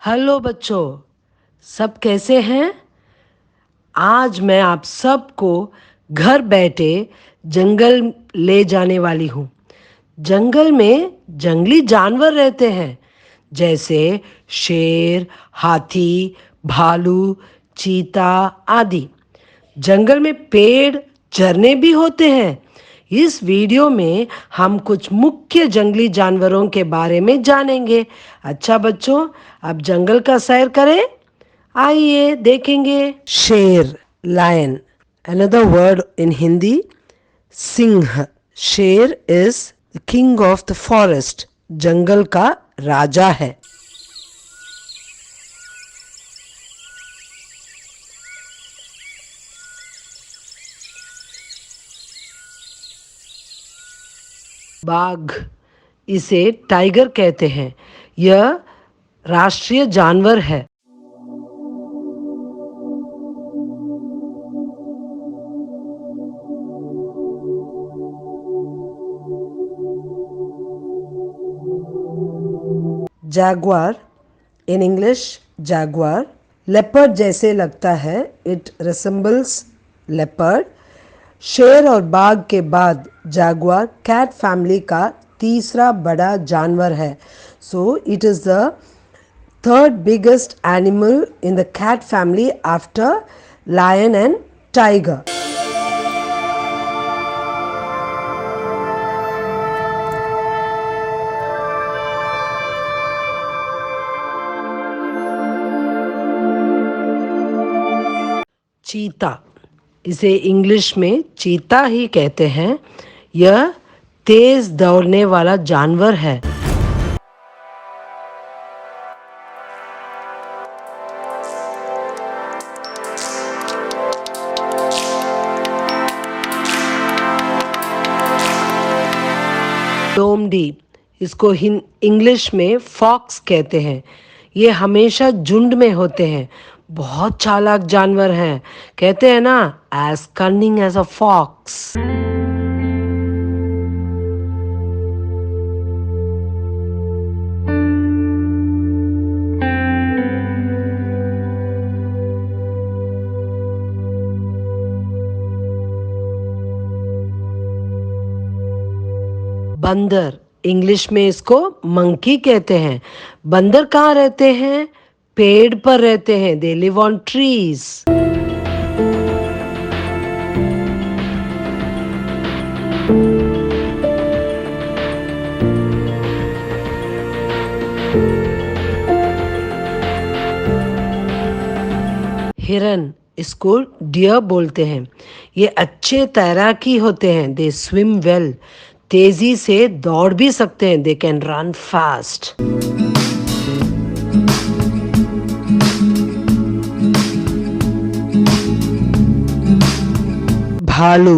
Hello बच्चों, सब कैसे हैं? आज मैं आप सबको घर बैठे जंगल ले जाने वाली हूँ। जंगल में जंगली जानवर रहते हैं, जैसे शेर, हाथी, भालू, चीता आदि। जंगल में पेड़, झरने भी होते हैं। इस वीडियो में हम कुछ मुख्य जंगली जानवरों के बारे में जानेंगे। अच्छा बच्चों, अब जंगल का सैर करें। आइए देखेंगे। शेर, lion. Another word in Hindi, सिंह। शेर is the king of the forest, जंगल का राजा है। बाघ, इसे टाइगर कहते हैं। यह राष्ट्रीय जानवर है। Jaguar, in English Jaguar, leopard जैसे लगता है। It resembles leopard. शेर और बाघ के बाद जैगुआर कैट फैमिली का तीसरा बड़ा जानवर है। So it is the third biggest animal in the cat family after lion and tiger. चीता, इसे इंग्लिश में चीता ही कहते हैं। यह तेज दौड़ने वाला जानवर है। लोमड़ी, इसको इंग्लिश में फॉक्स कहते हैं। ये हमेशा झुंड में होते हैं। बहुत चालाक जानवर हैं। कहते हैं ना, as cunning as a fox. बंदर, इंग्लिश में इसको मंकी कहते हैं। बंदर कहाँ रहते हैं? पेड़ पर रहते हैं। They live on trees. हिरन, इसको डियर बोलते हैं। ये अच्छे तैराकी होते हैं। They swim well. तेजी से दौड़ भी सकते हैं। They can run fast. भालू,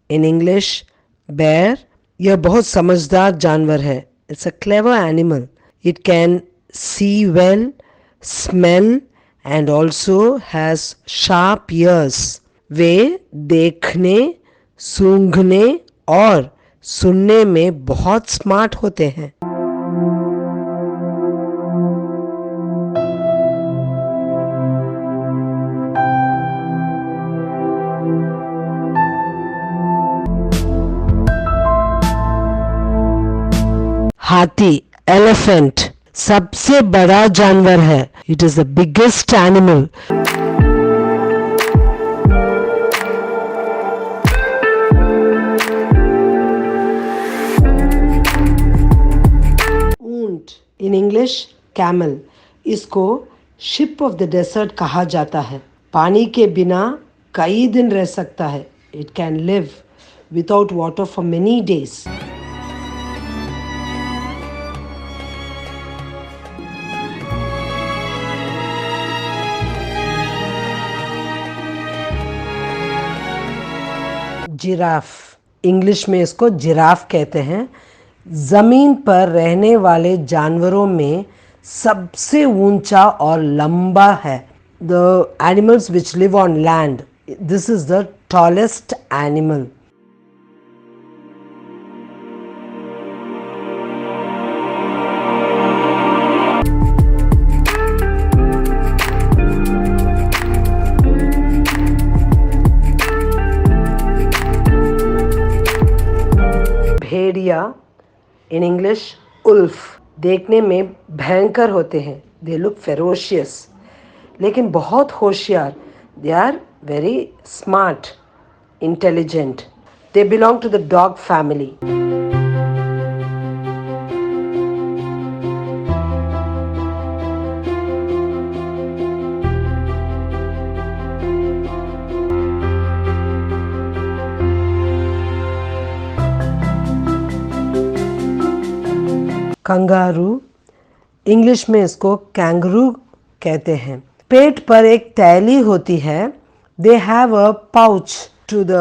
इन इंग्लिश बेयर, यह बहुत समझदार जानवर है। It's a clever animal. It can see well, smell and also has sharp ears. वे देखने, सूंघने और सुनने में बहुत स्मार्ट होते हैं। हाथी, एलिफेंट, सबसे बड़ा जानवर है। It is the biggest animal. ऊंट, इन इंग्लिश कैमल, इसको शिप ऑफ द डेजर्ट कहा जाता है। पानी के बिना कई दिन रह सकता है। It can live without water for many days. Giraffe, English में इसको जिराफ कहते हैं। ज़मीन पर रहने वाले जानवरों में सबसे ऊंचा और लंबा है। The animals which live on land, this is the tallest animal. चीता, इन इंग्लिश उल्फ, देखने में भयंकर होते हैं. दे लुक फेरोशियस, लेकिन बहुत होशियार. They are very smart, intelligent. They belong to the dog family. Kangaroo, English में इसको कैंगरू कहते हैं. पेट पर एक थैली होती है. They have a pouch to the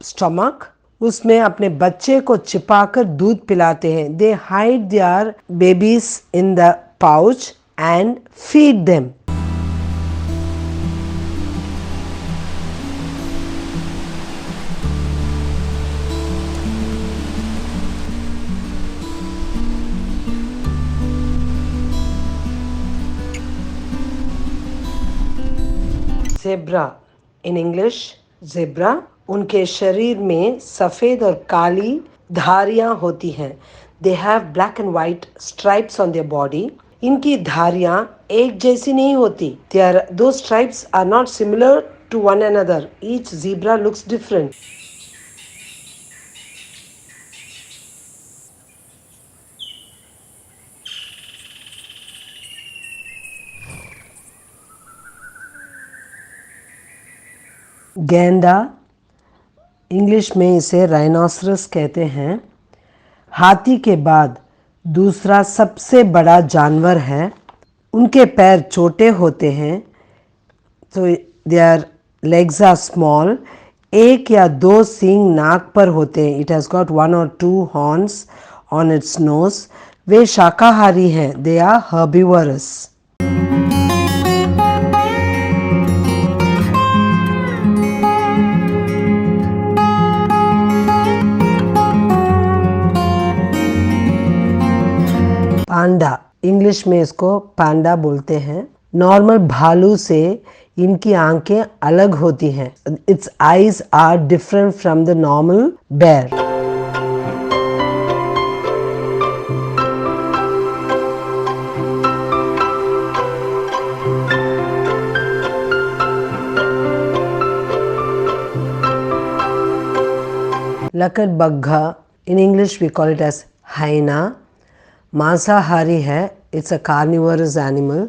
stomach. उसमें अपने बच्चे को छिपाकर दूध पिलाते हैं. They hide their babies in the pouch and feed them. Zebra, in English zebra, उनके शरीर में सफ़ेद और काली धारियाँ होती हैं. They have black and white stripes on their body. इनकी धारियाँ एक जैसी नहीं होती. दो stripes are not similar to one another. Each zebra looks different. गैंडा, इंग्लिश में इसे राइनोसरस कहते हैं. हाथी के बाद दूसरा सबसे बड़ा जानवर है. उनके पैर छोटे होते हैं, तो देयर लेग्स आर स्मॉल. एक या दो सींग नाक पर होते हैं. It has got 1 or 2 horns on its nose. वे शाकाहारी हैं. They are herbivorous. Panda, English में इसको पांडा बोलते हैं. नॉर्मल भालू से इनकी आंखें अलग होती हैं. Its eyes are different from the normal bear. लकड़बग्घा, in English we call it as hyena, मांसाहारी है. It's a carnivorous animal.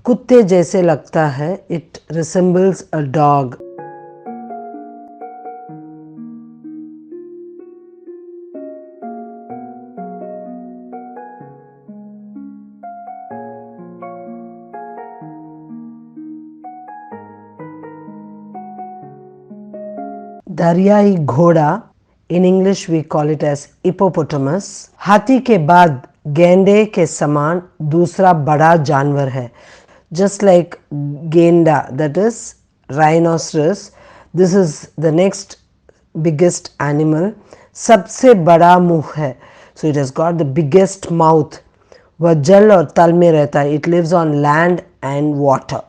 कुत्ते जैसे लगता है. It resembles a dog. दरियाई घोड़ा, in English we call it as hippopotamus. हाथी के बाद गेंडे के समान दूसरा बड़ा जानवर है. जस्ट लाइक गेंडा, that is rhinoceros, this is the next biggest animal. सबसे बड़ा मुंह है. So it has got the biggest mouth. वह जल और तल में रहता है. It lives on land and water.